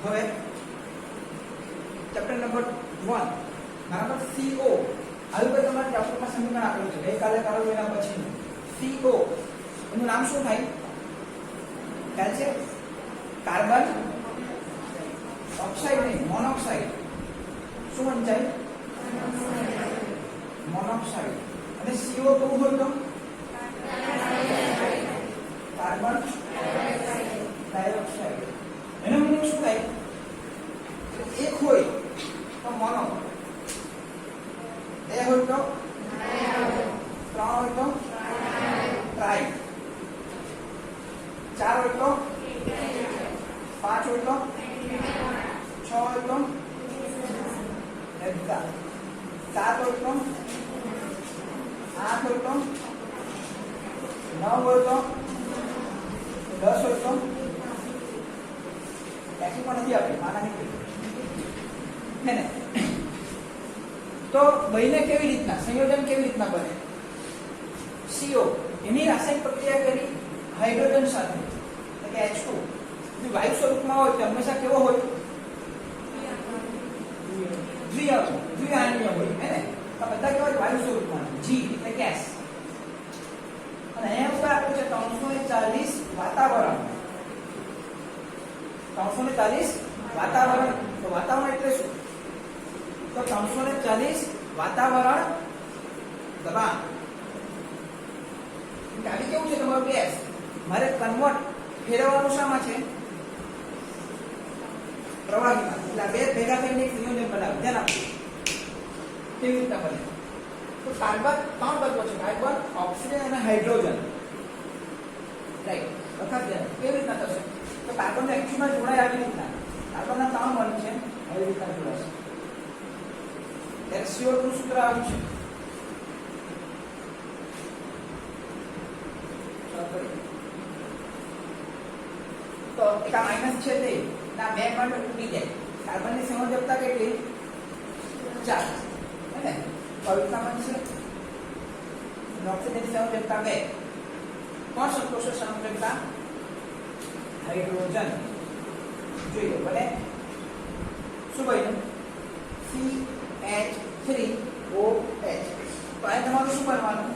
હવે chapter number 1 બરાબર CO હાલ પર તમારે ચેપ્ટરમાં સમીકરણ આપેલું છે ગઈકાલે કરો એના પછીનું CO એનું નામ શું થાય ખ્યાલ છે કાર્બન ઓક્સાઇડ નહીં મોનોક્સાઇડ શું વંચાય મોનોક્સાઇડ અને CO2 હોય તો કાર્બન ડાયોક્સાઇડ એનો મીનિંગ શું થાય એક હોય તો મોનો બે હોય તો ત્રણ હોય તો ટ્રાઈ ચાર હોય તો પાંચ હોય તો છ હોય તો હેક્સા સાત હોય તો આઠ હોય તો નવ હોય તો 10 હોય તો એકી પણ નથી આપી માના નીકળી હે ને તો બહીને કેવી રીતના સંયોજન કેવી રીતના બને CO એની રાસાયણિક પ્રક્રિયા કરી હાઇડ્રોજન સાથે એટલે કે H2 જે વાયુ સ્વરૂપમાં હોય તે હંમેશા કેવો હોય દ્વિઆણીય હોય હે ને તો બધા કેવા વાયુ સ્વરૂપમાં G એટલે ગેસ અને અહીંયા ઉપર આપ્યું છે 340 વાતાવરણ 340 વાતાવરણ તો વાતાવરણ એટલે શું તો 340 વાતાવરણ દબાણ આવી કેવું છે તમારું ગેસ મારે કન્વર્ટ ફેરવવાનું શામાં છે પ્રવાહીમાં એટલે બે ભેગા થઈને એક સંયોજન બનાવે ધ્યાન આપજો કેવી રીતના બને તો કાર્બન ત્રણ તત્વો છે કાર્બન ઓક્સિજન અને હાઇડ્રોજન રાઈટ વખત કેવી રીતના થશે તો કાર્બન એકચ્યુઅલમાં જોડાય આવી રીતના કાર્બનના ત્રણ બળ છે આવી રીતના જોડાશે CO2 નું સૂત્ર આવ્યું છે તો એક આ માઈનસ છે તે ના બે બંધ તૂટી જાય કાર્બનની સંયોજકતા કેટલી 4 હે ને પવિત્રા બનશે ઓક્સિજન સંયોજકતા 2 કોણ સંતોષે સંયોજકતા હાઇડ્રોજન જોઈએ બને શું બન્યું CH3OH તો આ તમારું શું બનવાનું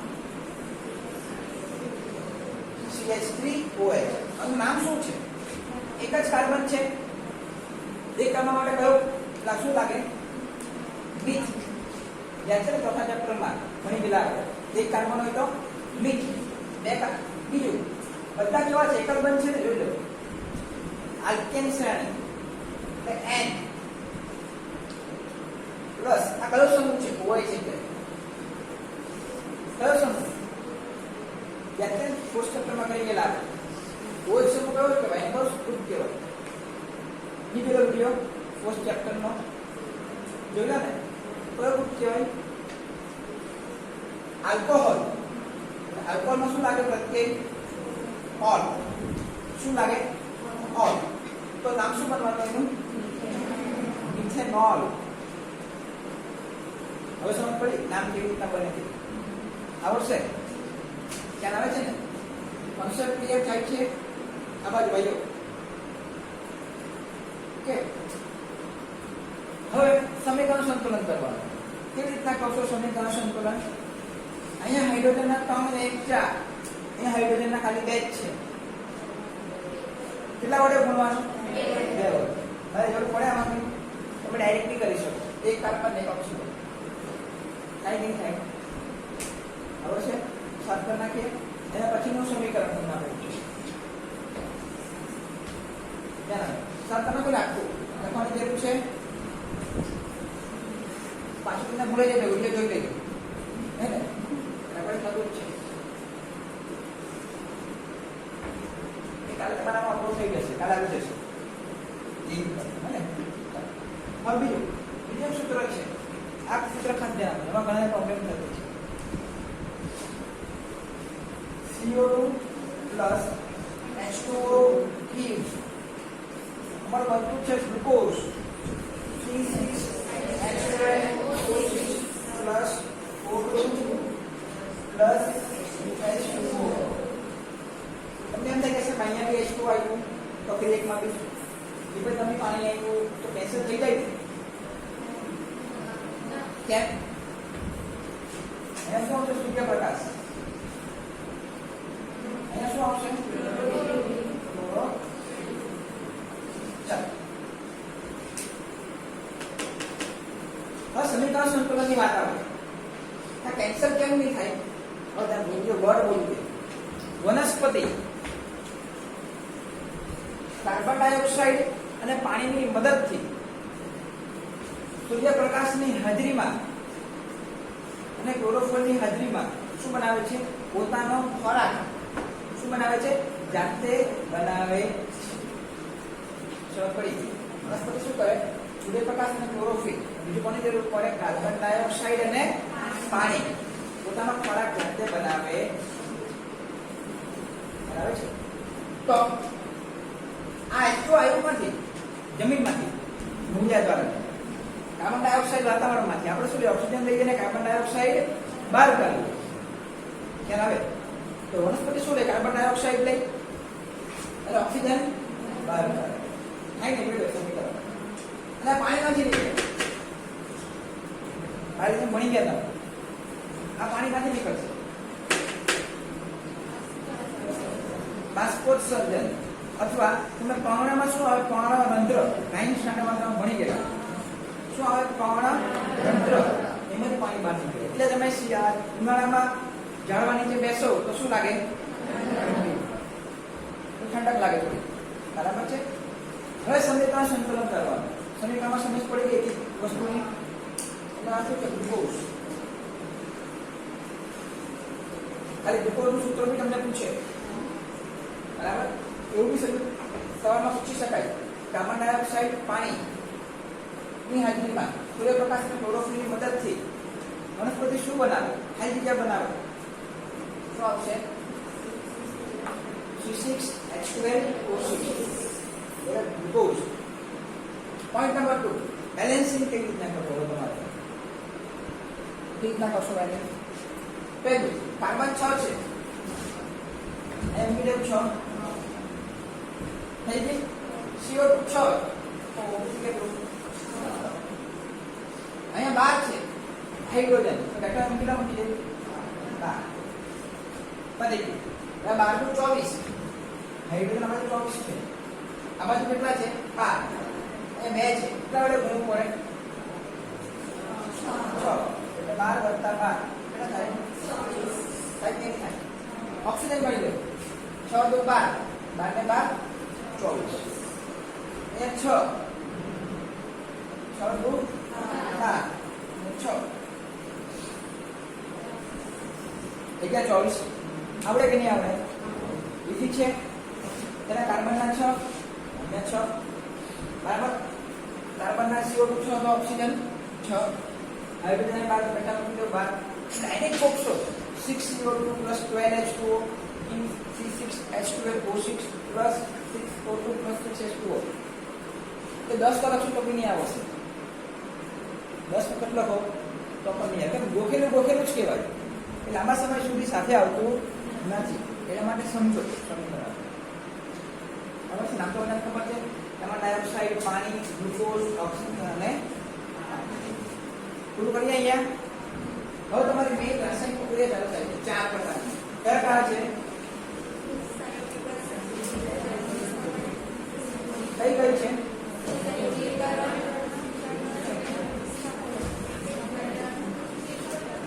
CH3OH આનું નામ શું છે એક જ કાર્બન છે એક કરવા માટે કયો શું લાગે મીથ યાદ છે ને ચોથા ચેપ્ટરમાં ઘણી પેલા એક કાર્બન હોય તો મીથ બે બીજું બધા કેવા છે એક જ બંધ છે ને જોઈ લો આલ્કેન શ્રેણી એટલે N પ્લસ આ કયો સમૂહ છે OH એટલે કયો સમૂહ યાદ છે ફોર્થ ચેપ્ટરમાં કરી ગયેલા OH સમૂહ કયો કહેવાય એનો ગ્રુપ કહેવાય બીજો વિડિયો ફોર્થ ચેપ્ટરનો જોયા ને કયો ગ્રુપ કહેવાય આલ્કોહોલ આલ્કોહોલમાં શું લાગે પ્રત્યય ઓલ શું લાગે ઓલ તો નામ શું બનવાનું એનું મિથેનોલ હવે સમજ પડી નામ કેવી રીતના બને છે આવડશે ખ્યાલ આવે છે ને કોન્સેપ્ટ ક્લિયર થાય છે આ બાજુ ભાઈઓ ઓકે હવે સમીકરણ સંતુલન કરવાનું કેવી રીતના કરશો સમીકરણ સંતુલન અહીંયા હાઇડ્રોજનના 3 અને 1 4 અહીંયા હાઇડ્રોજનના ખાલી 2 જ છે કેટલા વડે ગુણવાનું 2 વડે હવે જરૂર પડે આમાં તમે ડાયરેક્ટલી કરી શકો એક કાર્બન એક ઓક્સિજન કાઈ નહીં થાય હવે છે સાત કરી નાખીએ એના પછીનું સમીકરણ તમને આપેલું છે ધ્યાન સાત તમે કોઈ રાખવું લખવાની જરૂર છે પાછું તમને ભૂલે જાય વિડીયો જોઈ લેજો હે ને આપણે થતું જ છે કાલે તમારામાં અપલોડ થઈ જશે કાલે આવી જશે લિંક હે ને હવે બીજું સૂત્ર છે આ સૂત્ર ખાસ ધ્યાન આપો એમાં ઘણા પ્રોબ્લેમ થતો છે CO2 plus H2O gives અમારું બનતું છે glucose C6H12O6 plus O2 plus H2O તમને એમ થાય કે અહીંયા બી H2 આવ્યું તો ફિર એકમાં બી એ પછી તમે પાણી આવ્યું તો કેન્સલ થઈ જાય કેમ? અહીંયા શું આવશે? સૂર્યપ્રકાશ. અહીંયા શું આવશે? ચાલો સમીકરણ સંતુલનની વાત આવે. આ કેન્સલ કેમ નહીં થાય? હવે ત્યાં બીજો વર્ડ બોલું છે. વનસ્પતિ કાર્બન ડાયોક્સાઇડ અને પાણીની મદદથી સૂર્યપ્રકાશની હાજરીમાં અને ક્લોરોફિલની હાજરીમાં શું બનાવે છે? પોતાનો ખોરાક શું બનાવે છે? જાતે બનાવે છે. ચલો પડી વનસ્પતિ શું કરે? સૂર્યપ્રકાશ અને ક્લોરોફિલ, બીજું કોની જરૂર પડે? કાર્બન ડાયોક્સાઇડ અને પાણી. પોતાનો ખોરાક જાતે બનાવે છે. તો આ H2 આવ્યું નથી જમીનમાંથી, ભૂંજા દ્વારા. કાર્બન ડાયોક્સાઇડ વાતાવરણમાંથી. આપણે શું લે? ઓક્સિજન લઈ જઈને કાર્બન ડાયોક્સાઇડ બહાર કાઢીએ. ખ્યાલ આવે? તો વનસ્પતિ શું લે? કાર્બન ડાયોક્સાઇડ લે અને ઓક્સિજન બહાર કાઢે. થાય ને વિડિયો સમીકરણ. અને પાણીમાંથી નીકળે. આ રીતે ભણી ગયા તમે. આ પાણીમાંથી નીકળશે. બાષ્પોત્સર્જન અથવા તમે પર્ણમાં શું આવે? પર્ણરંધ્ર. 9th સ્ટાન્ડર્ડમાં તમે ભણી ગયા. શું આવે? પર્ણરંધ્ર. એમાંથી પાણી બહાર નીકળે. એટલે તમે ઉનાળામાં ઝાડવા નીચે બેસો તો શું લાગે? ઠંડક લાગે થોડી. બરાબર છે? હવે સમીકરણ સંતુલન કરવાનું. સમીકરણમાં સમજ પડી ગઈ એક વસ્તુની. એમાં શું છે? ગ્લુકોઝ. ખાલી ગ્લુકોઝનું સૂત્ર બી તમને પૂછે. બરાબર? એવું બી સવાલમાં પૂછી શકાય. કાર્બન ડાયોક્સાઇડ પાણીની હાજરીમાં સૂર્યપ્રકાશ અને ક્લોરોફિલની મદદથી વનસ્પતિ શું બનાવે? ખાલી જગ્યા બનાવે. શું આવશે? C6H12O6. Glucose. Point number 2, balancing કેવી રીતના કરવો તમારે? કેવી રીતના કરશો બેલેન્સ? પહેલું કાર્બન 6 છે, એમ્બીડમ 6 થઈ ગઈ. CO2 6 તો કેટલું? અહીંયા 12 છે હાઇડ્રોજન. તો કેટલા કેટલા મૂકી દે? 12 પતી ગયું. હવે 12 નું 24. હાઇડ્રોજન આ બાજુ 24 છે. આ બાજુ કેટલા છે? 12. એ 2 છે. કેટલા વડે ગુણવું પડે? 6. એટલે 12 + 12 કેટલા થાય? 26. થાય કે થાય? ઓક્સિજન મળી ગયો. 6 × 2 = 12. 12 ને 12 24. એ 6 × 2 = 6. એટલે 24. આવડે કે નહીં આવડે? ઈઝી છે. તેના કાર્બનના 6 અને 6 બરાબર. કાર્બનના CO2 6 તો ઓક્સિજન 6. હાઇડ્રોજન 12 પેટા મૂકી દો 12. ડાયરેક્ટ બોક્સો 6CO2 + 12H2O in C6H12O6 + 6O2 + 6H2O. તો 10 તો લખશું તો બી નહીં આવશે. 10 વખત લખો તો પણ નહીં આવે. ગોખેલું જ કહેવાય. એ લાંબા સમય સુધી સાથે આવતું નથી. એના માટે સમજો સમીકરણ. હવે નામ તો બધાને ખબર છે. એમાં ડાયોક્સાઇડ, પાણી, ગ્લુકોઝ, ઓક્સિજન અને પૂરું કરીએ અહીંયા. હવે તમારી મેઇન રાસાયણિક પ્રક્રિયા ચાલુ થાય છે. 4 પ્રકારની. કયા કયા છે? કઈ છે?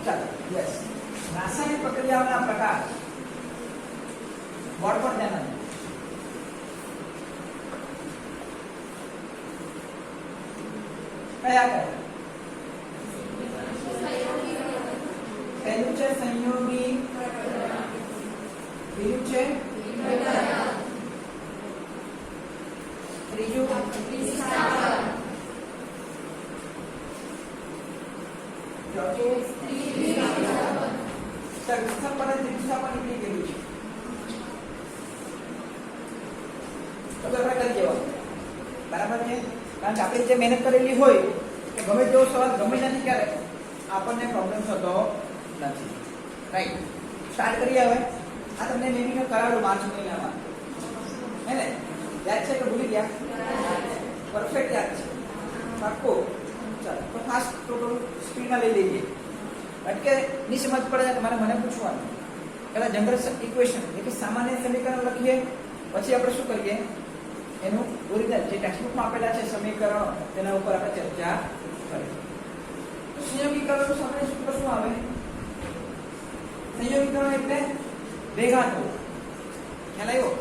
ચાલો યસ. રાસાયણિક પ્રક્રિયાઓના પ્રકાર. બોર્ડ પર ધ્યાન આપો. કયા કયા? પહેલું છે સંયોગી, બીજું છે ત્રીજું ચોથું વિસ્થાપન અને ત્રિસ્થાપન નીકળી ગયું છે. તો આપણે કરી દેવાનું. બરાબર છે? કારણ કે આપણે જે મહેનત કરેલી હોય કે ગમે તેવો સવાલ ગમે નથી ક્યારે આપણને પ્રોબ્લેમ થતો નથી. રાઈટ. સ્ટાર્ટ કરીએ હવે. આ તમને મેં કરાવ્યું માર્ચ મહિનામાં. હે ને? યાદ છે કે ભૂલી ગયા? પરફેક્ટ યાદ છે પાક્કો ચાલો તો ફાસ્ટ થોડું સ્પીડમાં લઈ લઈએ અટકે ની સમજ પડે તમારે મને પૂછવાનું પહેલા જનરલ ઇક્વેશન એટલે કે સામાન્ય સમીકરણ લખીએ પછી આપણે શું કરીએ એનું ઓરિજિનલ જે ટેક્સ્ટબુકમાં આપેલા છે સમીકરણો તેના ઉપર આપણે ચર્ચા કરીએ તો સંયોગીકરણનું સામાન્ય સૂત્ર શું આવે સંયોગીકરણ એટલે ભેગા થવું ખ્યાલ આવ્યો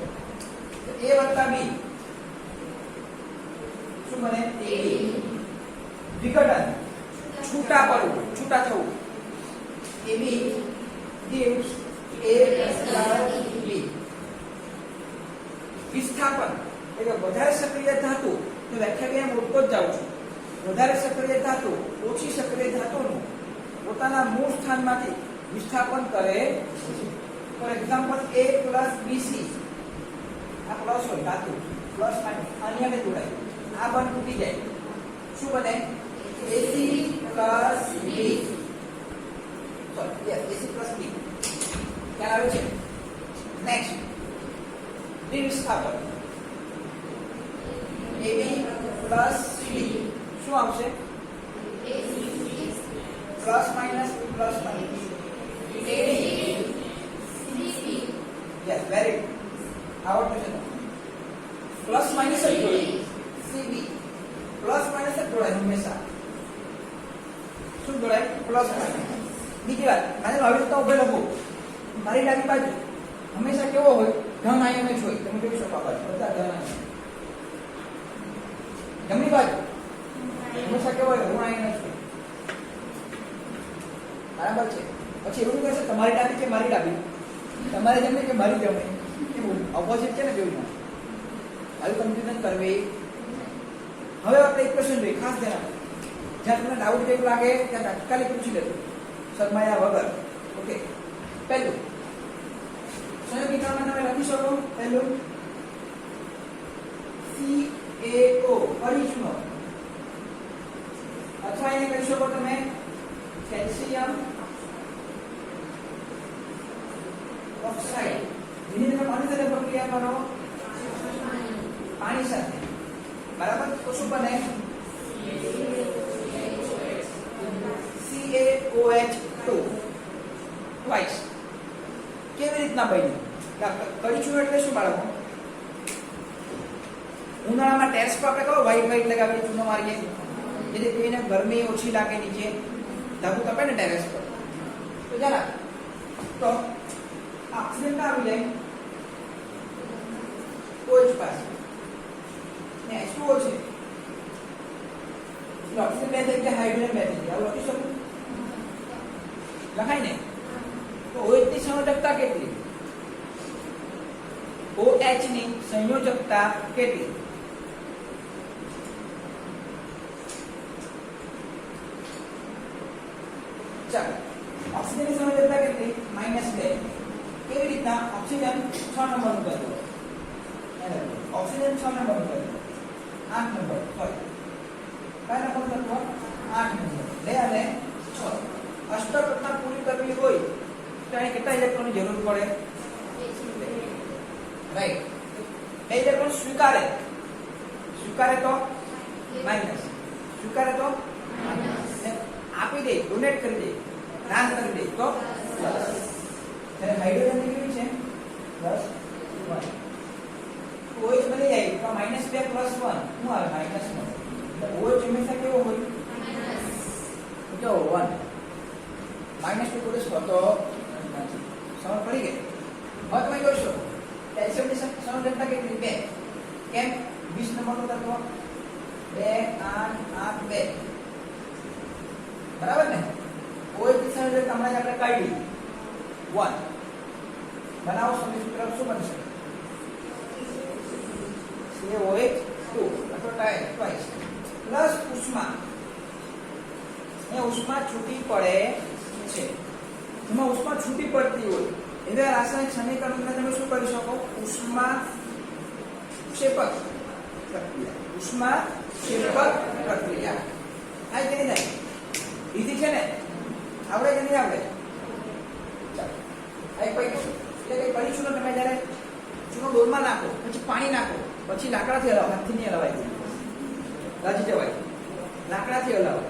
તો a + b શું બને વિઘટન છૂટા પડવું છૂટા થવું ab gives a + b વિસ્થાપન એટલે વધારે સક્રિય ધાતુ તો વ્યાખ્યા એમ ઉડતો જ જાઉં છું વધારે સક્રિય ધાતુ ઓછી સક્રિય ધાતુનું પોતાના મૂળ સ્થાનમાંથી વિસ્થાપન કરે ફોર એક્ઝામ્પલ a + bc આ પ્લસ હોય ધાતુ પ્લસ માઇનસ આની જોડાય આ બંધ તૂટી જાય શું બને ac + b sorry yes ac + b ખ્યાલ આવે છે નેક્સ્ટ વિસ્થાપન ab + c શું આવશે plus minus plus minus yes very આવડતું છે પ્લસ માઇનસ જ જોડાય cb પ્લસ માઇનસ જ જોડાય હંમેશા શું જોડાય પ્લસ માઇનસ બીજી વાત મને આવી રીતે ઉભે લખો મારી ડાબી બાજુ હંમેશા કેવો હોય ધન આયન જ હોય તમે જોઈ શકો આ બાજુ બધા ધન આયન જમણી બાજુ હંમેશા કેવો હોય ઋણ આયન જ હોય બરાબર છે પછી એવું કહેશે તમારી ડાબી કે મારી ડાબી તમારી જમણી કે મારી જમણી એવું ઓપોઝિટ છે ને જોયું આવી કન્ફ્યુઝન કરવી હવે આપણે ઇક્વેશન જોઈએ ખાસ ધ્યાન આપો જ્યાં તમને ડાઉટ જેવું લાગે ત્યાં તાત્કાલિક પૂછી લેજો શરમાયા વગર ઓકે પહેલું સંયોગીકરણ તમે લખી શકો પહેલું CaO પરિચુનો અથવા એને કહી શકો તમે કેલ્શિયમ ઓક્સાઇડ જેની તમે પાણી સાથે પ્રક્રિયા કરો પાણી સાથે બરાબર તો શું બને CaOH2 ટ્વાઇસ કેવી રીતના બન્યું કરીશું એટલે શું બાળકો ઉનાળામાં ટેરેસ પર આપણે કહો વ્હાઈટ લગાવીએ ચૂનો મારીએ જેથી કોઈને ગરમી ઓછી લાગે નીચે ધાબુ તપે ને ટેરેસ પર તો જરા તો ઓક્સિજન આવી જાય OH પાસે ને H2O છે ઓક્સિજન બે થઈ ગયા હાઇડ્રોજન બે થઈ ગયા આવું લખી શકું લખાય ને તો OH ની સંયોજકતા કેટલી OH ની સંયોજકતા કેટલી ચાલો ઓક્સિજન ની સંયોજકતા કેટલી -2 કેવી રીતના ઓક્સિજન 6 નંબરનું કર્યું ઓક્સિજન 6 નંબરનું કર્યું 8 નંબર સોરી કયા નંબર તત્વ 8 નંબર 2 અને 6 અષ્ટકક્ષા પૂરી કરવી હોય તો અહીં કેટલા ઇલેક્ટ્રોનની જરૂર પડે રાઈટ બે ઇલેક્ટ્રોન સ્વીકારે તો માઈનસ સ્વીકારે તો આપી દે ડોનેટ કરી દે દાન કરી દે તો પ્લસ ત્યારે હાઇડ્રોજન ની કેવી છે પ્લસ 1 OH બની જાય તો -2 + 1 શું આવે -1 એટલે OH હંમેશા કેવો હોય જો 1 -2 કોડસ હોતો સમજ પડી ગઈ હવે તમે જોશો કેલ્શિયમ ની સંયોજકતા કેટલી 2 કેમ 20 નંબરનો તત્વ 2 8 8 2 બરાબર ને OH ની સંયોજકતા હમણાં જ આપણે કાઢી 1 બનાવો સમીકરણ શું બનશે CaOH2 અથવા ટ્વાઇસ પ્લસ ઉષ્મા એ ઉષ્મા છૂટી પડે છે એમાં ઉષ્મા છૂટી પડતી હોય એવા રાસાયણિક સમીકરણને તમે શું કરી શકો ઉષ્મા ક્ષેપક પ્રક્રિયા આ કે નહીં ઈઝી છે ને આવડે કે નહીં આવડે ચાલો આ કોઈ એટલે કઈ કરીશું ને તમે જ્યારે ચૂનો ડોલમાં નાખો પછી પાણી નાખો પછી લાકડાથી હલાવો હાથથી નહીં હલાવાય રાજી જવાય, લાકડાથી હલાવો,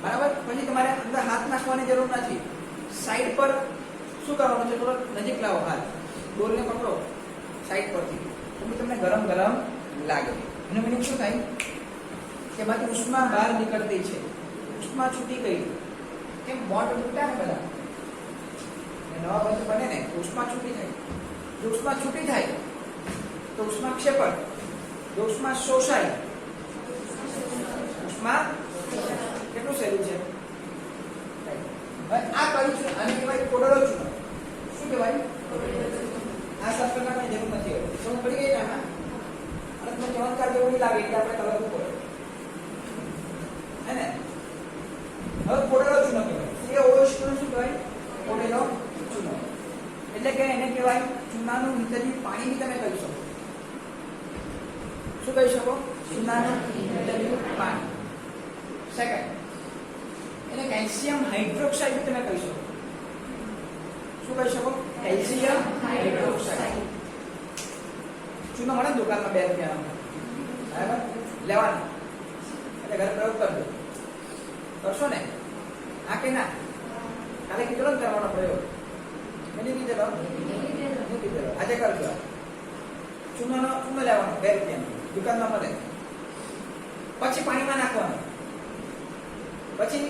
બરાબર. પછી તમારે અંદર હાથ નાખવાની જરૂર નથી, સાઈડ પર શું કરવાનું છે, થોડો નજીક લાવો હાથ, ડોલને પકડો સાઈડ પરથી, તો તમને ગરમ ગરમ લાગે. એનો મીનિંગ શું થાય કે બાકી ઉષ્મા બહાર નીકળતી છે, ઉષ્મા છૂટી ગઈ. કેમ બોન્ડ તૂટ્યા ને બધા, નવા બંધ બને ને ઉષ્મા છૂટી થાય. જો ઉષ્મા છૂટી થાય તો ઉષ્મા ક્ષેપણ, જો ઉષ્મા શોષાય, ઉષ્મા કેટલું સહેલું છે. હવે આ કયું છે, આને કહેવાય કોડરો ચૂનો. શું કહેવાય? આ શબ્દના કઈ જરૂર નથી, સમજ પડી ગઈ ને આમાં. અને તમને ચમત્કાર જેવું નહીં લાગે એટલે આપણે કરવું પડે, હે ને. હવે કોડરો ચૂનો કહેવાય, એ ઓશ શું કહેવાય? કોડેલો ચૂનો. એટલે કે એને કહેવાય ચૂનાનું નીતર્યું પાણી બી તમે કહી શકો. શું કહી શકો? ચૂનાનું નીતર્યું પાણી. સેકન્ડ, એને કેલ્શિયમ હાઇડ્રોક્સાઇડ બી તમે કહી શકો. શું કહી શકો? Calcium hydroxide. ચૂનો મળે ને દુકાનમાં 2 રૂપિયાનો, બરાબર, લેવાનો એટલે ઘરે પ્રયોગ કરજો. કરશો ને? હા કે ના? કાલે કીધેલો ને કરવાનો પ્રયોગ, એની કીધેલો આજે કરજો. ચૂનો લેવાનો 2 રૂપિયાનો, દુકાનમાં મળે. પછી પાણીમાં નાખવાનું, પછી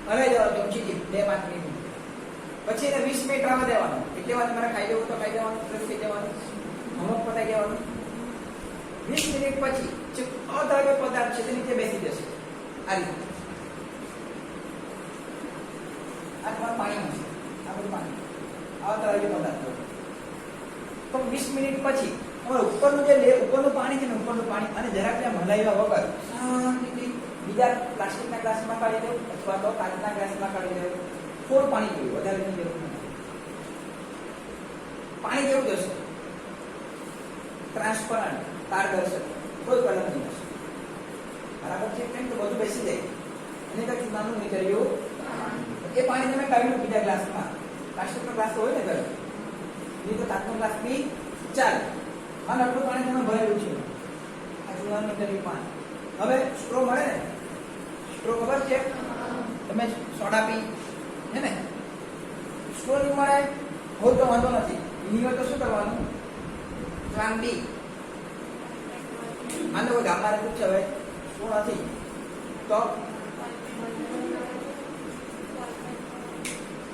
હલાઈ દેવાનું ચમચીથી 2-5 મિનિટ. પછી એને 20 મિનિટ રાહ દેવાનું. એટલે વાર તમારે ખાઈ દેવું તો ખાઈ દેવાનું, ફ્રેશ થઈ જવાનું, નમક પતાઈ દેવાનું. 20 મિનિટ પછી જે અદ્રાવ્ય પદાર્થ છે તે નીચે બેસી જશે. આ રીતે આ તમારું પાણીમાં છે, આ બધું પાણી, અદ્રાવ્ય પદાર્થ. તો 20 મિનિટ પછી તમારે ઉપરનું જે ઉપરનું પાણી છે ને, ઉપરનું પાણી અને જરાક ત્યાં હલાવ્યા વગર શાંતિથી બીજા પ્લાસ્ટિકના ગ્લાસમાં કાઢી દેવું અથવા તો કાચના ગ્લાસમાં કાઢી દેવું. થોડું પાણી પીવું, વધારેની જરૂર નથી. પાણી જેવું જશે, ટ્રાન્સપરન્ટ, પારદર્શક, કોઈ કલર નહીં હશે. બરાબર છે? કેમ તો બધું બેસી જાય. એને કઈ ચૂનાનું નીકળ્યું, એ પાણી તમે કાઢ્યું બીજા ગ્લાસમાં. પ્લાસ્ટિકનો ગ્લાસ હોય ને ઘરે, નહીં તો કાચનો ગ્લાસ બી ચાલે. અને આટલું પાણી તમે ભરેલું છે, આ ચૂનાનું નીકળ્યું પાણી. હવે સ્ટ્રો મળે ને, સ્ટ્રો ખબર છે? તમે સોડા પી હે ને, સ્ટ્રો નહીં મળે હોય તો વાંધો નથી. એની હોય તો શું કરવાનું? ચાંદી. માનો કોઈ ગામમાં રહેતું છે, હવે સ્ટ્રો નથી તો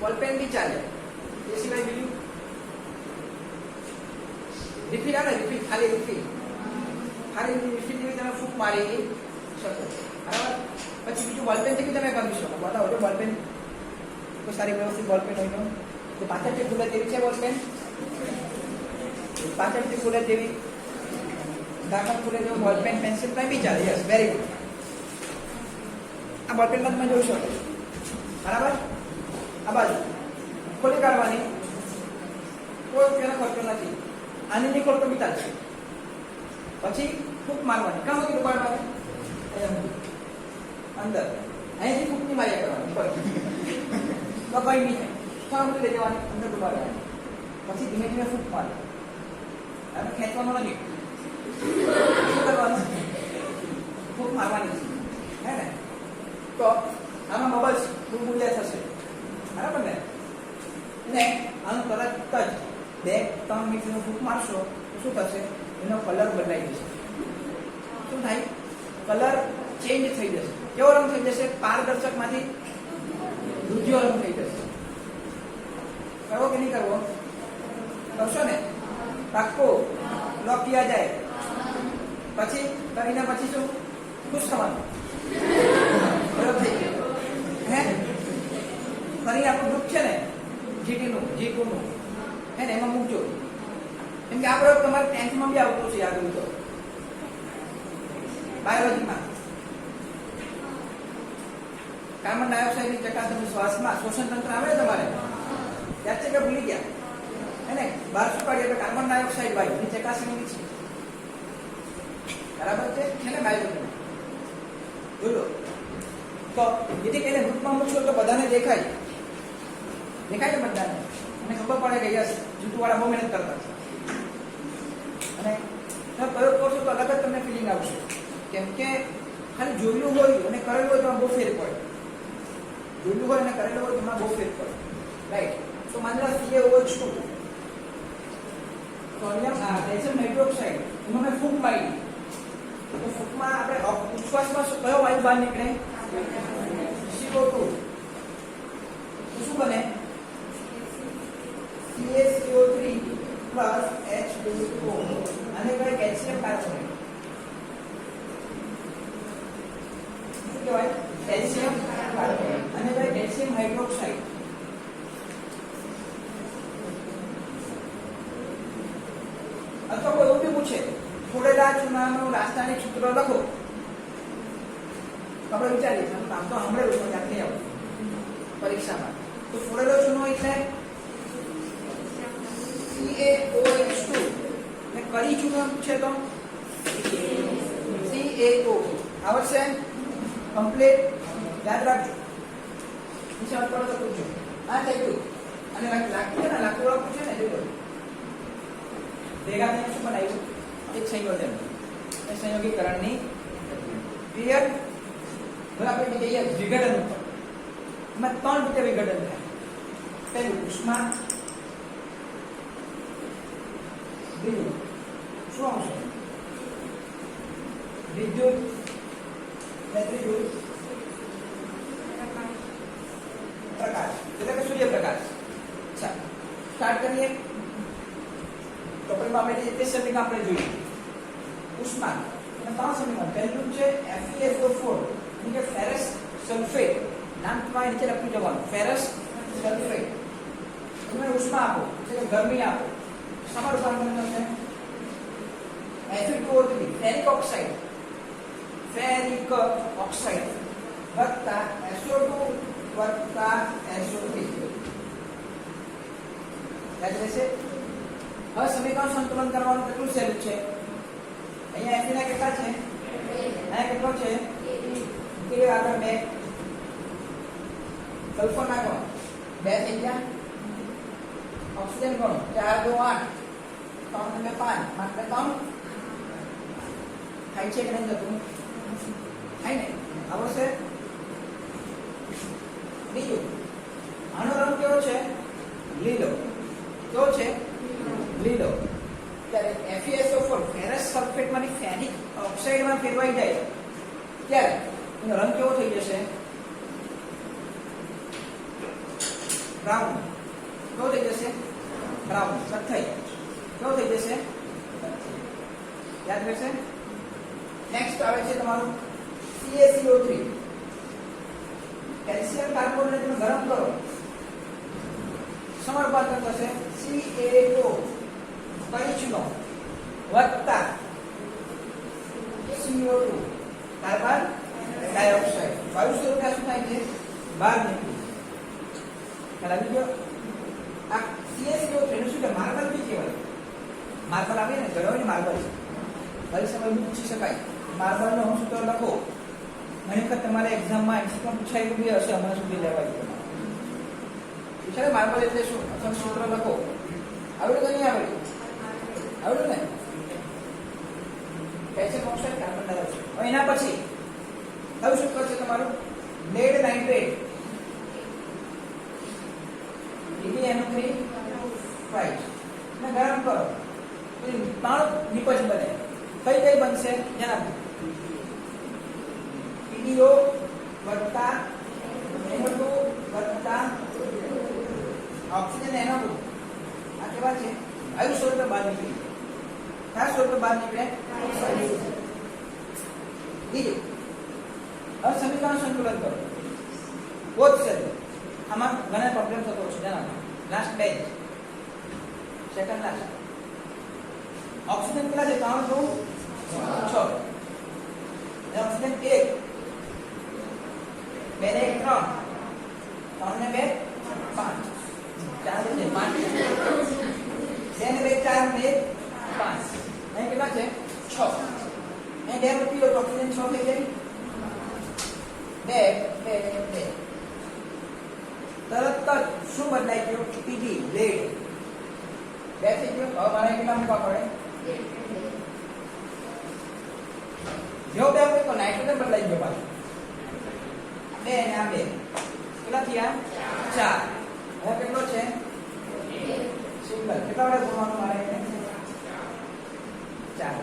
બોલપેન બી ચાલે. એ સિવાય બીજું રિફિલ આવે, રિફિલ, ખાલી રિફિલ, ખાલી રિફિલ જેવી તમે ફૂંક મારી શકો. બરાબર. પછી બીજું બોલપેનથી બી તમે કરી શકો. બતાવો જો બોલપેન કોઈ સારી વ્યવસ્થિત બોલપેન હોય તો પાછળથી ખુલે તેવી છે બોલપેન, પાછળથી ખુલે તેવી, ઢાંકણ ખુલે તેવું બોલપેન, પેન્સિલ કંઈ બી ચાલે. Yes, very good. આ બોલપેનમાં તમે જોઈ શકો. બરાબર. આ બાજુ ખોલી કાઢવાની, કોઈ રૂપિયાનો ખર્ચો નથી. આની નહીં ખોલતો બી ચાલશે. પછી ફૂંક મારવાની. કામ હતી ઉપાડવાની અંદર, અહીંથી ફૂંક ની માર્યા કરવાની ઉપર તો કઈ નહીં થાય. સામે લઈ જવાની, અંદર ડુબાડવાની. પછી ધીમે ધીમે ફૂંક મારવાની. અને ખેંચવાનું નથી. શું કરવાનું? ફૂંક મારવાની હે ને. તો આમાં બબલ્સ બુલબુલિયા થશે. બરાબર ને? ને આનું તરત જ 2-3 મિનિટનું ફૂંક મારશો તો શું થશે? એનો કલર બદલાઈ જશે. શું થાય? કલર ચેન્જ થઈ જશે. કેવો રંગ થઈ જશે? પારદર્શકમાંથી દૂધિયો રંગ થઈ જશે. કરવો કે નહીં કરવો? કરશો ને? પાક્કો લોક કિયા જાય. પછી કરીને પછી શું? ખુશ થવાનું. બરોબર થઈ ગયું હે? ફરી આપણું ગ્રુપ છે ને G2નું હે ને, એમાં મૂકજો. કેમ કે આ પ્રયોગ તમારે 10th માં બી આવતો છે, યાદ હોય તો, બાયોલોજીમાં. કાર્બન ડાયોક્સાઇડની ચકાસણી શ્વાસમાં શ્વસન તંત્ર આવે તમારે યાદ છે કે ભૂલી ગયા? હે ને, બહાર શું કાઢીએ આપણે કાર્બન ડાયોક્સાઇડ વાયુની ચકાસણી છે. બરાબર છે ને બાયોલોજીમાં? બોલો. તો જેથી કરીને ગ્રુપમાં મૂકશો તો બધાને દેખાય ને બધાને, અને ખબર પડે કે યસ જૂઠવાળા બહુ મહેનત કરતા છે. અને તમે પ્રયોગ કરશો તો અલગ જ તમને ફિલિંગ આવશે. કેમ કે ખાલી જોયેલું હોય અને કરેલું હોય તો બહુ ફેર પડે. જોયેલું હોય અને કરેલું હોય તો એમાં બહુ ફેર પડે. રાઈટ. તો માની લો CaOH2 સોડિયમ કેલ્શિયમ હાઇડ્રોક્સાઇડ એમાં મેં ફૂંક મારી. તો ફૂંકમાં આપણે ઉચ્છ્વાસમાં કયો વાયુ બહાર નીકળે? CO2. તો શું બને? CaCO3 plus H2O. આને કહેવાય કેલ્શિયમ કાર્બોનેટ. શું કહેવાય? Calcium carbonate. આને કહેવાય કેલ્શિયમ હાઇડ્રોક્સાઇડ. અથવા કોઈ એવું બી પૂછે ફોડેલા ચૂનાનું રાસાયણિક સૂત્ર લખો. આપણે વિચારીએ નામ તો સાંભળેલું પણ યાદ નહીં આવું પરીક્ષામાં. તો ફોડેલો ચૂનો એટલે CaOH2 ને કડી ચૂનો છે તો CaO. આવડશે? કમ્પ્લીટ યાદ રાખજો. નિશાન પર તો પૂછજો. આ થઈ ગયું. અને લાગતું છે ને લાગતું વાળા પૂછે ને જોજો. ભેગા થઈને શું બનાવ્યું? એક સંયોજન. એ સંયોગીકરણની ક્લિયર. હવે આપણે જઈએ વિઘટન ઉપર. એમાં 3 રીતે વિઘટન થાય. પહેલું ઉષ્મા, બીજું શું આવશે? વિદ્યુત, અને ત્રીજું પ્રકાશ એટલે કે સૂર્યપ્રકાશ. ચાલો સ્ટાર્ટ કરીએ. તો પહેલા આપણે તે સમીકરણ આપણે જોઈએ. ઉષ્મા અને 3 સમીકરણ. પહેલું છે FeSO4 એટલે કે ફેરસ સલ્ફેટ. નામ તમારે નીચે લખી જવાનું. Ferrous sulphate. તમે ઉષ્મા આપો એટલે ગરમી આપો. સમાન રૂપાંતરણ થશે Fe2O3 ferric oxide. Ferric oxide વત્તા SO2 વત્તા SO3. યાદ રહેશે? હવે સમીકરણ સંતુલન કરવાનું કેટલું સહેલું છે. અહીંયા Fe ના કેટલા છે? અહીંયા કેટલો છે? કે આગળ 2 સલ્ફર નાખો 2 થઈ ગયા. ઓક્સિજન ગણો 4 2 8 3 2 5 માત્ર 3 થાય છે કે નહીં જતું? થાય ને? આવડશે? બીજું આનો રંગ કેવો છે? લીલો. કેવો છે? લીલો. ત્યારે FeSO4 ફેરસ સલ્ફેટ માંથી ફેરિક ઓક્સાઇડ માં ફેરવાઈ જાય ત્યારે એનો રંગ કેવો થઈ જશે? બ્રાઉન. કેવો થઈ જશે? બ્રાઉન. કથ્થઈ. કેવો થઈ જશે? યાદ રહેશે? નેક્સ્ટ આવે છે તમારું CaCO3. કેલ્શિયમ કાર્બોનેટ ને ગરમ કરો. સમાન થશે CaO કણીચનો વત્તા CO2 કાર્બન ડાયોક્સાઇડ. વાયુ સ્વરૂપે શું થાય છે? બહાર નીકળી. ખ્યાલ આવી ગયો? આ CaCO3 નું શું કે માર્બલ બી કહેવાય. માર્બલ આવે ને ગળો ને માર્બલ છે. પરીક્ષામાં બી પૂછી શકાય. માર્બલ નો સૂત્ર લખો. ઘણી વખત તમારે એક્ઝામમાં MCQ પૂછાયેલું બી હશે. હમણાં સુધી લેવાય છે. પૂછાય માર્બલ એટલે શું? અથવા સૂત્ર લખો. આવડ્યું કે નહીં આવડ્યું? આવડ્યું ને? Calcium oxide carbon dioxide. હવે એના પછી કયું સૂત્ર છે તમારું? Lead nitrate. PbNO3 ને ગરમ કરો. તો 3 નિપજ બને. કઈ કઈ બનશે? જણાવો. PdO વત્તા NO2 વત્તા ઓક્સિજન NO2. આ કેવા છે? વાયુ સ્વરૂપે બહાર નીકળી. કયા સ્વરૂપે બહાર નીકળે? બીજું હવે સમીકરણ સંતુલન કરો. બોથ છે. આમાં ઘણા પ્રોબ્લેમ થતો છે. જણાવો. Last batch second last. Oxygen કેટલા છે? 3 2 6. ઓક્સિજન 1 2 ને 1 3 3 ને 2 5 4 ને 5 2 ને 2 4 ને 5. અહીં કેટલા છે? 6. અહીં 2 મૂકી લો તો ઓક્સિજન 6 થઈ જાય. 2 2 2 તરત જ શું બદલાઈ ગયું? Pb લેડ 2 થઈ ગયો. હવે મારે કેટલા મૂકવા પડે? 0 જો બે હોય તો નાઇટ્રોજન બદલાઈ ગયો પાછો. બે અને આ બે કેટલા થયા? 4. હવે કેટલો છે? સિંગલ. કેટલા વડે ગુણવાનું મારે? 4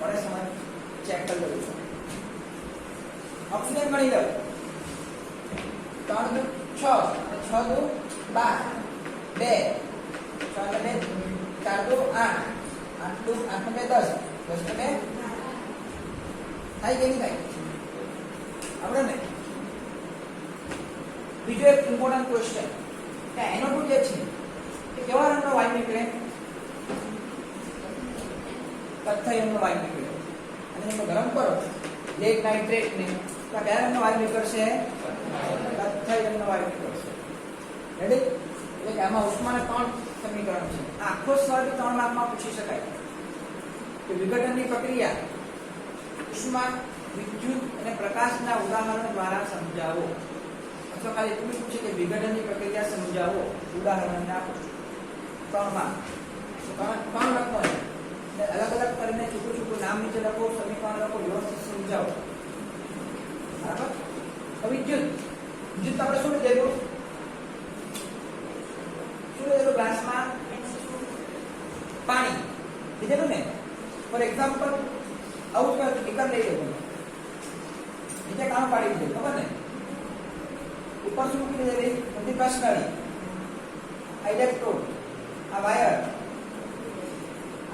વડે સમજ ચેક કરી લઉં છું. ઓક્સિજન ગણી લઉં. 3 દુ 6, 6 દુ 12, 2 6 ને 2 4 દુ 8, 8 દુ 8 ને 10, 10 ને 2 થાય કે નહીં થાય? આપણે ને બીજો એક ઇમ્પોર્ટન્ટ ક્વેશ્ચન કે NO2 જે છે એ કેવા રંગનો વાયુ નીકળે? કથ્થઈ રંગનો વાયુ નીકળે. અને એને ગરમ કરો લેડ નાઇટ્રેટ ને તો કયા રંગનો વાયુ નીકળશે? કથ્થઈ રંગનો વાયુ નીકળશે. રેડી? એટલે કે આમાં ઉષ્માના 3 સમીકરણ છે. આખો સવાલ 3 માર્કમાં પૂછી શકાય કે વિઘટનની પ્રક્રિયા ઉષ્મા, વિદ્યુત અને પ્રકાશના ઉદાહરણો દ્વારા સમજાવો. અથવા ખાલી એટલું પૂછે કે વિઘટનની પ્રક્રિયા સમજાવો, ઉદાહરણ આપો. 3 માર્ક. તો 3 લખવાનું. અલગ અલગ કરીને છૂટું છૂટું નામ નીચે લખો, સમીકરણ લખો, વ્યવસ્થિત સમજાવો. બરાબર? તો વિદ્યુત આપણે શું લીધેલું? શું લીધેલું? ગ્લાસમાં પાણી લીધેલું ને. ફોર એક્ઝામ્પલ આવું જ બીકર લઈ લેવું. નીચે કામ પાડી દીધું, ખબર ને? ઉપર શું મૂકી દીધેલી? બધી કશનળી, આ ઇલેક્ટ્રોડ, આ વાયર,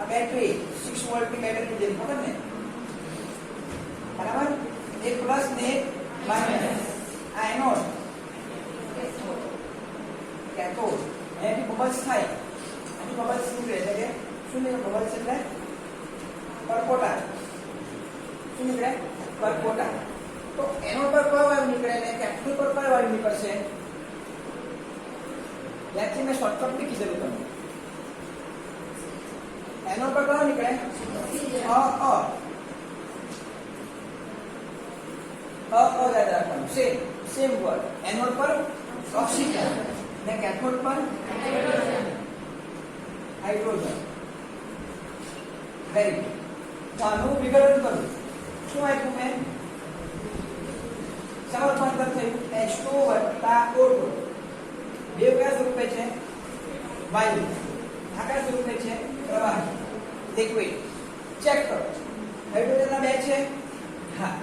આ બેટરી 6 વોલ્ટની બેટરી લીધેલી, ખબર ને? બરાબર? એક પ્લસ ને એક માઇનસ. આ એનોડ, કેથોડ. અહીંયાથી બબલ્સ થાય, અહીં બબલ્સ નીકળે. એટલે કે શું નીકળે? બબલ્સ એટલે પરપોટા. શું નીકળે? પરપોટા. તો એનોડ પર કયો વાયુ નીકળે ને કેથોડ પર કયો વાયુ નીકળશે? યાદ મેં શોર્ટકટ બી કીધેલું તમને. એનોડ પર કયો નીકળે? યાદ રાખવાનું. Same word. એનોડ પર ઓક્સિજન ને કેથોડ પર હાઇડ્રોજન. Very good. તો આનું વિઘટન કરું. શું આપ્યું મેં? શામાં રૂપાંતર થયું? H2 વત્તા O2. બે કયા સ્વરૂપે છે? વાયુ. આ કયા સ્વરૂપે છે? પ્રવાહી, લિક્વિડ. ચેક કરો. હાઇડ્રોજનના 2 છે? હા.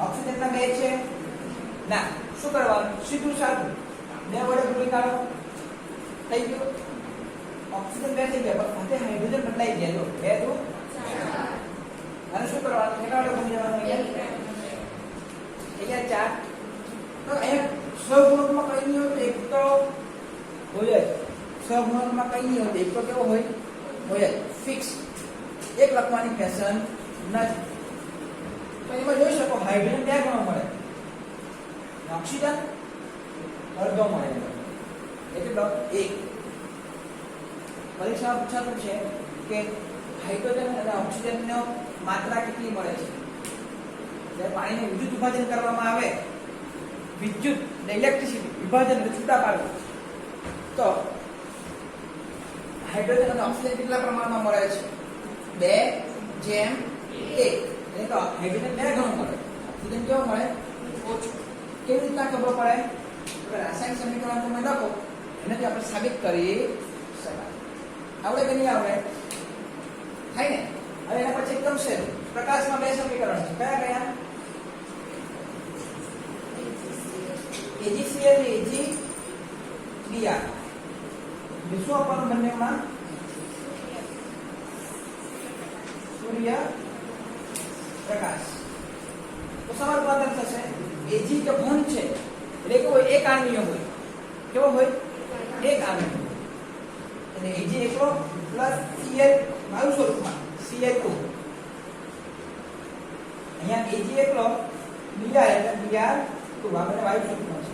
ઓક્સિજનના 2 છે? ના. શું કરવાનું? સીધું સાધું 2 વડે ગુણી કાઢો. થઈ ગયું. ઓક્સિજન 2 થઈ ગયા, પણ સાથે હાઇડ્રોજન બદલાઈ ગયા. જો 2 તો 4. અને શું કરવાનું? કેટલા વડે ગુણી જવાનું? અહીંયા 4. તો એક સહગુણકમાં કઈ નહીં હોય તો એક તો હોય જ. સહગુણકમાં કઈ નહીં હોય એક તો કેવો હોય જ ફિક્સ. એક લખવાની ફેશન નથી. તો એમાં જોઈ શકો હાઇડ્રોજન 2 ગણો મળે, ઓક્સિજન અડધો મળે. એટલે 1. પરીક્ષામાં પૂછાતું છે કે હાઇડ્રોજન અને ઓક્સિજનનો માત્રા કેટલી મળે છે? જ્યારે પાણીનું વિદ્યુત વિભાજન કરવામાં આવે, વિદ્યુત ને ઇલેક્ટ્રિસિટી વિભાજન છૂટા પાડવું, તો હાઇડ્રોજન અને ઓક્સિજન કેટલા પ્રમાણમાં મળે છે? 2:1. એટલે કે હાઇડ્રોજન 2 ગણું મળે, ઓક્સિજન કેવો મળે? ઓછું. કેવી રીતના ખબર પડે? રાસાયણિક સમીકરણ તમે લખો, એનાથી આપણે સાબિત કરી શકાય. આવડે કે નહીં આવડે? થાય ને? હવે એના પછી એકદમ સહેલું. પ્રકાશમાં 2 સમીકરણ છે. કયા કયા? AgCl ને AgBr. શું આપવાનું બંનેમાં? સૂર્ય પ્રકાશ. તો સમાન રૂપાંતર થશે. Ag જે ઘન છે એટલે કેવો? એક આણ્વીય હોય. કેવો હોય? એક આણ્વીય. અને Ag એકલો પ્લસ Cl વાયુ સ્વરૂપમાં Cl2. અહીંયા Ag એકલો, Br એટલે Br2 આપણે વાયુ સ્વરૂપમાં છે.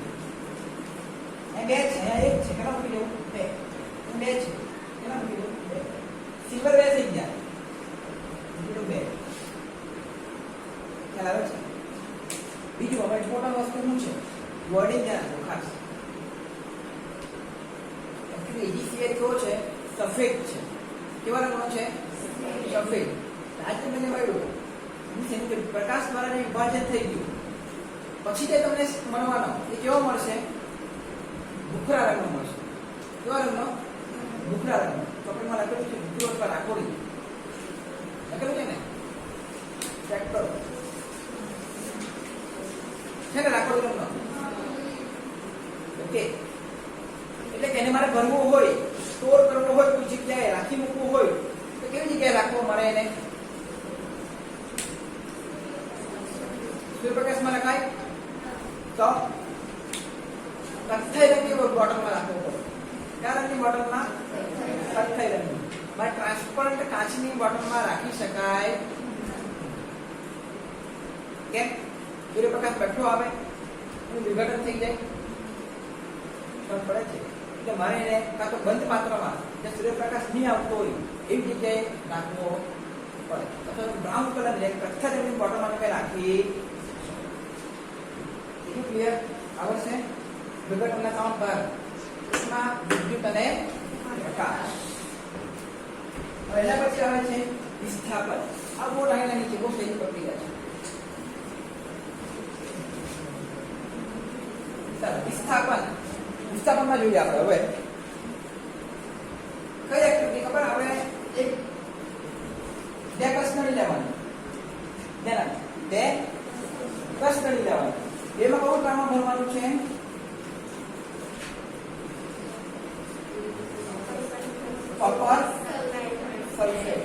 અહીંયા 2 છે, અહીંયા 1 છે. કેટલા મૂકી દેવું? 2. 2 છે. કેટલા મૂકી દેવું? 2. સિલ્વર 2 થઈ ગયા. બીજું 2. ખ્યાલ આવે છે? બીજું હવે ઇમ્પોર્ટન્ટ વસ્તુ શું છે? વર્ડિંગ ધ્યાન રાખો ખાસ. એકચ્યુઅલી AgCl કેવો છે? સફેદ છે. કેવા રંગનો છે? સફેદ. આજે મને મળ્યું કે પ્રકાશ દ્વારા જે વિભાજન થઈ ગયું પછી તે તમને મળવાનો એ કેવો મળશે? ભૂખરા રંગનો મળશે. કેવા રંગનો? ભૂખરા રંગનો. ચોપડીમાં લખેલું છે ભૂખરો અથવા રાખોડી લખેલું છે ને, ચેક કરો છે ને રાખોડી રંગનો. ઓકે, એટલે કે એને મારે ભરવું હોય, સ્ટોર કરવો હોય, કોઈ જગ્યાએ રાખી મૂકવું હોય તો કેવી જગ્યાએ રાખવો મળે એને? સૂર્યપ્રકાશમાં રખાય તો કથ્થઈ રંગની બોટલમાં રાખવો પડે. કયા રંગની બોટલમાં? કથ્થઈ રંગની. બાય ટ્રાન્સપરન્ટ કાચની બોટલમાં રાખી શકાય. કેમ? સૂર્યપ્રકાશ બેઠો આવે એનું વિઘટન થઈ જાય પડે છે. એટલે મારે એને કાં તો બંધ પાત્રમાં જે સૂર્યપ્રકાશ નહીં આવતો હોય એવી જગ્યાએ રાખવો પડે, અથવા બ્રાઉન કલર કથ્થઈ રંગની બોટલમાં તમે રાખી. ક્લિયર? આવડશે? વિઘટનના 3 ભાગ: ઉષ્મા, વિદ્યુત અને પ્રકાશ. હવે એના પછી આવે છે વિસ્થાપન. આ બહુ લાઈન નીચે બહુ સહી પ્રક્રિયા છે. ચાલો વિસ્થાપન. વિસ્થાપનમાં જોઈએ આપણે હવે કઈ એક્ટિવિટી ખબર? આપણે એક બે કસનળી લેવાની, બે કસનળી લેવાની. એમાં કયું પ્રમાણ ભરવાનું છે? Copper sulphate.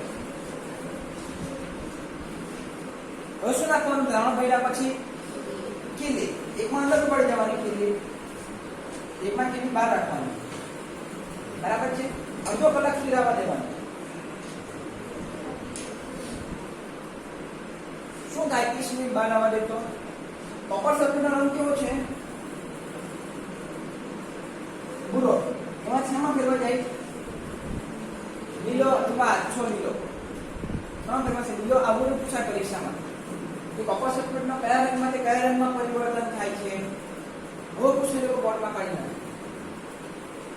હવે શું નાખવાનું? દ્રાવણ ભર્યા પછી ખીલી એકમાં અંદર પડી જવાની, ખીલી એકમાં ખીલી બહાર રાખવાની. બરાબર છે? અડધો કલાક ખીરાવા દેવાનું. શું થાય? 30 મિનિટ બહાર આવવા દેતો. કોપર સલ્ફેટનો રંગ કેવો છે? ભૂરો. એમાં શેમાં ફેરવાઈ જાય? લીલો અથવા આછો લીલો. ત્રણ રંગમાં છે. લીલો આવું પૂછા પરીક્ષામાં કે કોપર સલ્ફેટનો કયા રંગમાંથી કયા રંગમાં પરિવર્તન થાય છે? બહુ પૂછે લોકો બોર્ડમાં કાઢી નાખે.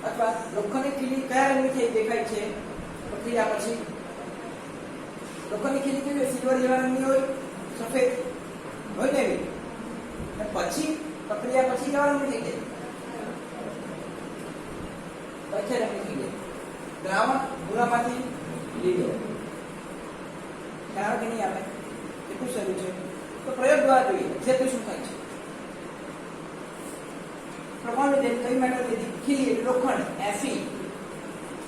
અથવા લોખંડની ખીલી કયા રંગની થઈ દેખાય છે પ્રક્રિયા પછી? લોખંડની ખીલી કેવી હોય? સિલ્વર જેવા રંગની હોય, સફેદ હોય ને એવી. પછી પ્રક્રિયા પછી કેવા રંગની થઈ જાય? કથ્થઈ રંગની થઈ જાય. દ્રાવણ ભૂરામાંથી લીલો. ખ્યાલ કે નહીં આવે? કેટલું સહેલું છે. તો પ્રયોગ દ્વારા જોઈએ ક્ષેત્ર શું થાય છે. પ્રમાણ લીધે કઈ મેટર લીધી? ખીલી એટલે લોખંડ Fe.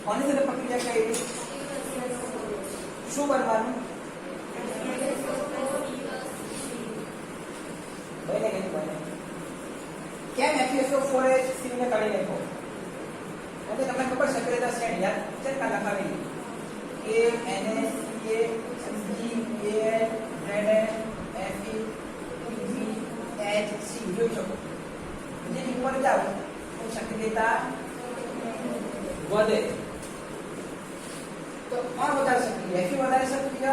કોની સાથે પ્રક્રિયા કરી? શું બનવાનું? બને કે બને? કેમ FeSO4 ને કાઢી નાખો? એટલે તમને ખબર સક્રિયતા શ્રેણી યાદ છે કે લખાવેલી કે NaCl, ZnFePgHc જોઈ શકો. જે ઉપર જાઓ તો સક્રિયતા વધે. તો કોણ વધારે સક્રિય? Fe વધારે સક્રિય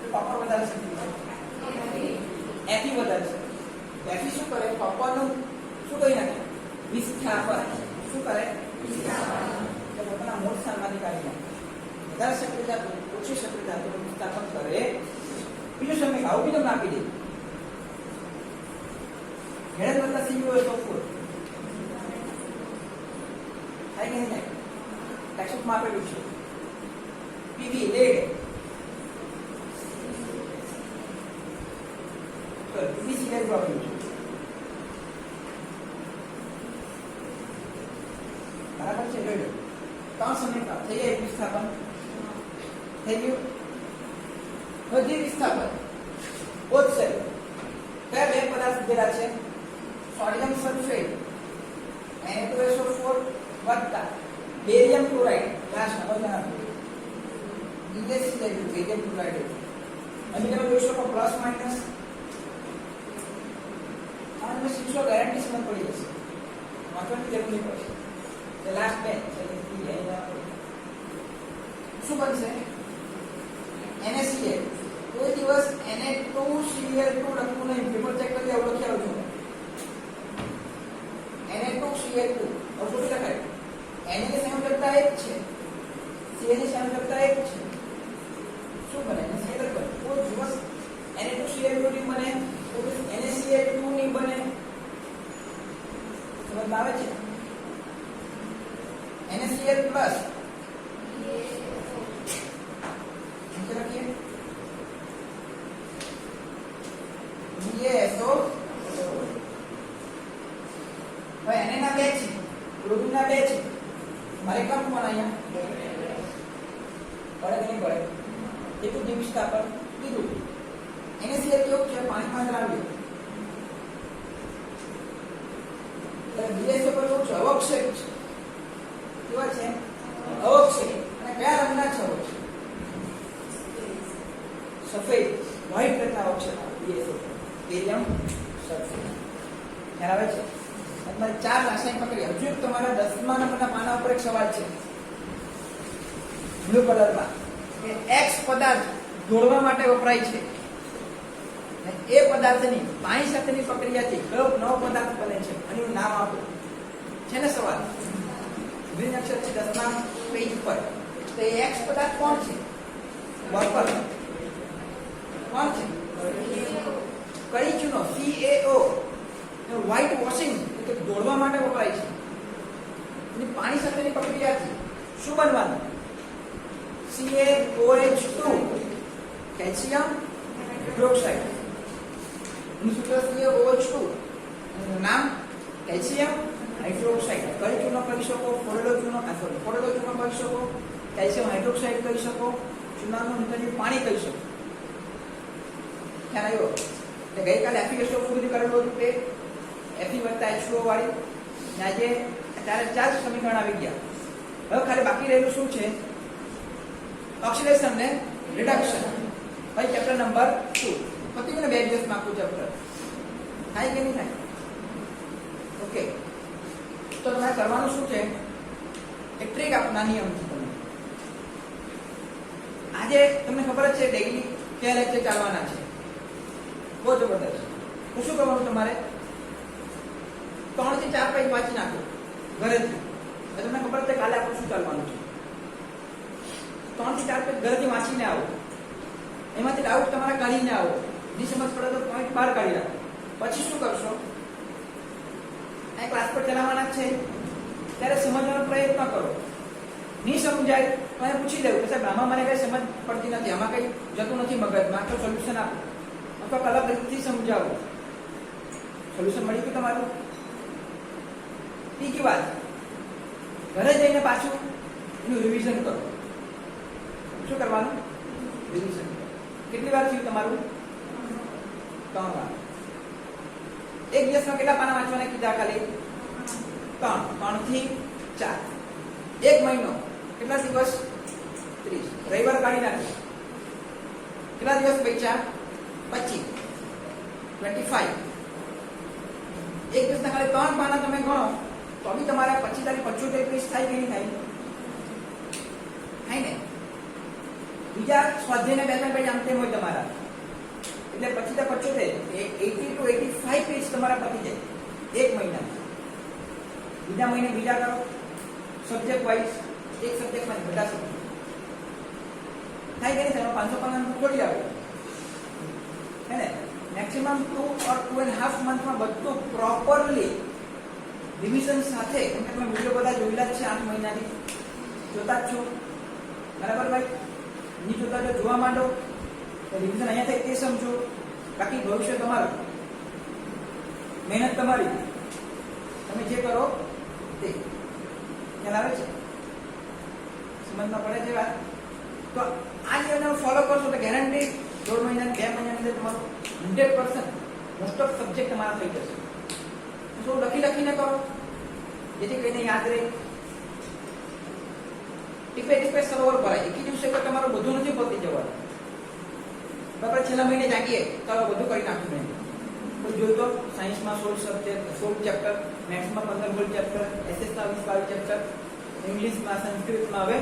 કે કોપર વધારે સક્રિય? Fe વધારે સક્રિય. Fe શું કરે? કોપરનું શું કરી નાખે? વિસ્થાપન. શું કરે? વિસ્થાપન. પોતાના મૂળ સ્થાનમાંથી કાઢી નાખે. વધારે સક્રિયતા ઓછી સક્રિયતા તો વિસ્થાપન કરે. બીજું સમીકરણ આવું બીજું આપી દે. હેડ મતલબ CuSO4 થાય કે નહીં? ટેક્સ્ટમાં આપેલું છે. Pb લેડ તો PbC લેડ આપેલું છે. બરાબર છે? લેડ 3 સમીકરણ થઈ જાય. વિસ્થાપન થઈ ગયું. બધી વિસ્થાપન ઓછે કયા બે પદાર્થ દીધેલા છે? સોડિયમ સલ્ફેટ Na2SO4 વત્તા barium chloride. Last number BaC લેવું, બેરિયમ ક્લોરાઇડ. અહીં તમે જોઈ શકો પ્લસ માઇનસ. આ તમે શીખશો ગેરંટી સમજ પડી જશે. વાંચવાની જરૂર નહીં પડશે. The last bench શું બનશે? NaCl. કોઈ દિવસ Na2Cl2 લખવું નહીં. પેપર ચેક કરી આવું લખી આવજો. Na2Cl2 ઓછું લખાય. Na ની સંયોજકતા 1 છે, Cl ની સંયોજકતા 1 છે. શું બને? NaCl બને. કોઈ દિવસ Na2Cl2 ની બને તો NaCl2 ની બને. સમજ આવે છે? NaCl પ્લસ નીચે લખીએ BaSO. હવે Na ના બે છે, ક્લોરીન ના બે છે, મારે કેમ કોણ અહીંયા પડે કે નહીં પડે એટલું જ વિસ્થાપન કીધું. NaCl કેવું છે? પાણીમાં દ્રાવ્ય. BaSO પર કેવું છે? અવક્ષેપ છે. કેવા છે? અવક્ષેપ. અને કયા રંગના છે અવક્ષેપ? સફેદ, વ્હાઇટ કલરના અવક્ષેપ BaSO. Barium sulphate. ખ્યાલ આવે છે? તમારે 4 રાસાયણિક પ્રક્રિયા. હજુ તમારા 10મા નંબરના પાના ઉપર એક સવાલ છે બ્લુ કલરમાં કે X પદાર્થ જોડવા માટે વપરાય છે અને એ પદાર્થની પાણી સાથેની પ્રક્રિયાથી કયો નવો પદાર્થ બને છે એનું નામ આપો. છે ને સવાલ? ગ્રીન અક્ષર છે 10મા પેજ પર. તો એ X પદાર્થ કોણ છે? વોટર. કોણ છે? કઈ ચૂનો CaO. વ્હાઇટ વોશિંગ એટલે દોડવા માટે વપરાય છે. અને પાણી સાથેની પ્રક્રિયાથી શું બનવાનું? CaOH2 calcium hydroxide. એનું સૂત્ર CaOH2 એનું નામ કેલ્શિયમ હાઇડ્રોક્સાઇડ. કઈ ચૂનો કહી શકો? ફોરેડો ચૂનો કહી શકો, કેલ્શિયમ હાઇડ્રોક્સાઇડ કહી શકો, ચૂનાનું નીકળેલું પાણી કહી શકો. ખ્યાલ આવ્યો? એટલે ગઈકાલે એફીએસઓ પૂરી કરેલું હતું તે Fe વત્તા H2O વાળી. આજે અત્યારે 4 સમીકરણ આવી ગયા. હવે ખાલી બાકી રહેલું શું છે? ઓક્સિડેશન ને રિડક્શન. ભાઈ ચેપ્ટર નંબર 2 પતિ મને 2 દિવસમાં આખું ચેપ્ટર થાય કે નહીં થાય? ઓકે, તો તમારે કરવાનું શું છે? એક ટ્રીક આપના નિયમ છે. તમને આજે તમને ખબર જ છે ડેઈલી કયા લેક્ચર ચાલવાના છે. બહુ જબરદસ્ત. તો શું કરવાનું તમારે? 3 થી 4 પેજ વાંચી નાખો ઘરેથી. તમને ખબર છે કાલે આપણે શું ચાલવાનું છે. 3 થી 4 પેજ ઘરેથી વાંચીને આવો. એમાંથી ડાઉટ તમારા કાઢીને આવો. ની સમજ પડે તો પોઈન્ટ બહાર કાઢી રાખો. પછી શું કરશો? આ ક્લાસ પર ચલાવવાના છે ત્યારે સમજવાનો પ્રયત્ન કરો. ની સમજાય તો એને પૂછી લેવું કે સાહેબ આમાં મને કઈ સમજ પડતી નથી, આમાં કઈ જતું નથી મગજમાં, તો સોલ્યુશન આપો અથવા અલગ રીતથી સમજાવો. સોલ્યુશન મળી ગયું તમારું? બીજી વાત, ઘરે જઈને પાછું એનું રિવિઝન કરો. શું કરવાનું? રિવિઝન. કેટલી વાર થયું તમારું? 3 વાર. એક દિવસમાં કેટલા પાના વાંચવાના કીધા? ખાલી 3 થી 4. એક મહિનો કેટલા દિવસ? 30. રવિવાર કાઢી નાખીએ. કેટલા દિવસ બચ્યા? 25. 25. એક દિવસના ખાલી 3 પાના તમે ગણો તો બી તમારા 25 તારીખ 75 પેજ થાય કે નહીં થાય? થાય ને? બીજા સ્વાધ્યાયના 2-3 પેજ આમ તેમ હોય તમારા, એટલે 25 80 to 85 પેજ તમારા પતી જાય એક મહિનામાં. બીજા મહિને બીજા કરો સબ્જેક્ટ વાઇઝ, એક સબ્જેક્ટમાં બધા સબ્જેક્ટ થાય કે નહીં? તમે 500 પાનાનું છોડી આવો હે ને? મેક્સિમમ 2 or 2.5 મંથમાં બધું પ્રોપરલી રિવિઝન સાથે. કેમ કે તમે વિડીયો બધા જોયેલા જ છે 8 મહિનાથી, જોતા જ છો બરાબર ભાઈ? નહીં જોતા જો જોવા માંડો તો રિવિઝન અહીંયા થાય તે સમજો. બાકી ભવિષ્ય તમારું, મહેનત તમારી, તમે જે કરો તે. ખ્યાલ આવે છે? સમજમાં પડે છે વાત? તો આ નિયમને ફોલો કરશો તો ગેરંટી 1.5 મહિના 2 મહિનાની અંદર તમારું 100% મોસ્ટ ઓફ સબ્જેક્ટ તમારા થઈ જશે. તો લખીને કરો જેથી કરીને યાદ રહે. ટીપે સરોવર ભરાય. એક દિવસે તો તમારું બધું નથી પતી જવાનું. બરાબર? છેલ્લા મહિને જાગીએ તો બધું કરી નાખ્યું. કોઈ જોયું તો સાયન્સમાં 16 ચેપ્ટર, મેથ્સમાં 15 ચેપ્ટર, એસએસમાં 20-22 ચેપ્ટર, ઇંગ્લિશમાં, સંસ્કૃતમાં. હવે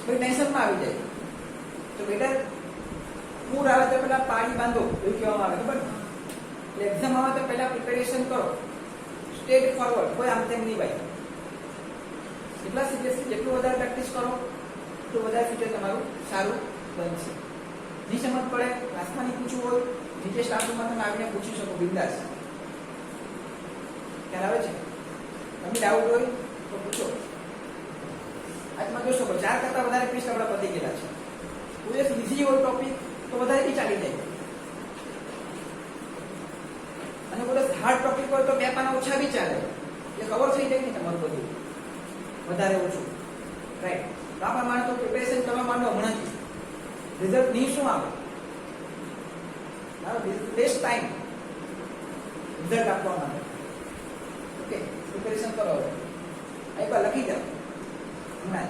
કોઈ ટેન્શનમાં આવી જાય તો બેટર પૂર આવે તો પેલા પાણી બાંધો એવું કહેવામાં આવે. ખબર? એટલે એક્ઝામ આવે તો પહેલા પ્રિપેરેશન કરો, સ્ટેટ ફોરવર્ડ, કોઈ આમ તેમ નહીં ભાઈ. એટલા સિરિયસલી જેટલું વધારે પ્રેક્ટિસ કરો તો વધારે ફ્યુચર તમારું સારું બનશે. ની સમજ પડે ક્લાસમાં નહીં પૂછવું હોય નીચે સ્ટાફ રૂમમાં તમે આવીને પૂછી શકો બિંદાસ. ખ્યાલ આવે છે? તમે ડાઉટ હોય તો પૂછો. આજમાં જોશો 4 કરતા વધારે પીસ આપણા પતી ગયેલા છે. કોઈ ઈઝી હોય ટોપિક તો વધારે બી ચાલી જાય, અને કોઈ હાર્ડ ટોપિક હોય તો 2 પાના ઓછા બી ચાલે, એ કવર થઈ જાય ને તમારું બધું વધારે ઓછું. રાઈટ? તો આપણે માનો તો પ્રિપેરેશન કરવા માંડો હમણાંથી, રિઝલ્ટ નહીં શું આવે, બેસ્ટ ટાઈમ રિઝલ્ટ આપવા માટે. ઓકે, પ્રિપેરેશન કરો. હવે એકવાર લખી જાઓ હમણાં.